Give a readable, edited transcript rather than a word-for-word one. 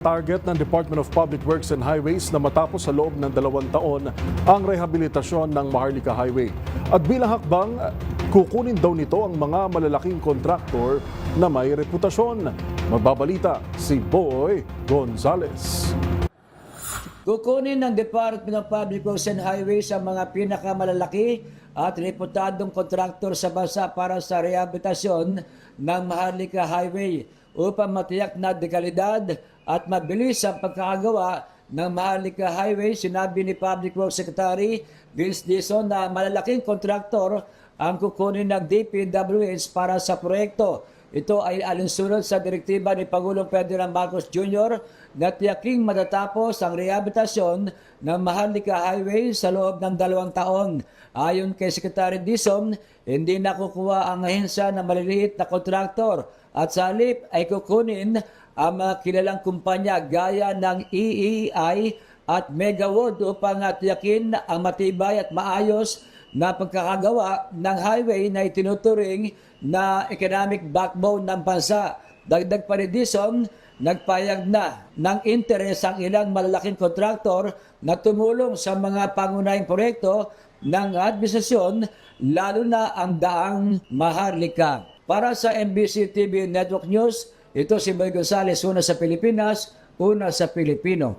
Target ng Department of Public Works and Highways na matapos sa loob ng 2 taon ang rehabilitasyon ng Maharlika Highway. At bilang hakbang, kukunin daw nito ang mga malalaking kontraktor na may reputasyon. Magbabalita si Boy Gonzales. Kukunin ng Department of Public Works and Highways ang mga pinakamalalaki at reputadong kontraktor sa bansa para sa rehabilitasyon ng Maharlika Highway upang matiyak na dekalidad at mabilis ang pagkakagawa ng Maharlika Highway. Sinabi ni Public Works Secretary Vince Dizon na malalaking kontraktor ang kukunin ng DPWH para sa proyekto. Ito ay alinsunod sa direktiba ni Pangulong Ferdinand Marcos Jr. na tiyaking matatapos ang rehabilitasyon ng Maharlika Highway sa loob ng 2 taon. Ayon kay Secretary Dizon, hindi nakukuha ang ahensya ng maliliit na kontraktor at sa halip ay kukunin ang mga kilalang kumpanya gaya ng EEI at Megawood upang tiyakin ang matibay at maayos na pagkakagawa ng highway na itinuturing na economic backbone ng bansa. Dagdag pa ni Dizon, nagpayag na ng interes ang ilang malalaking kontraktor na tumulong sa mga pangunahing proyekto ng administrasyon, lalo na ang daang Maharlika. Para sa MBC TV Network News, ito si Boy Gonzales, una sa Pilipinas, una sa Pilipino.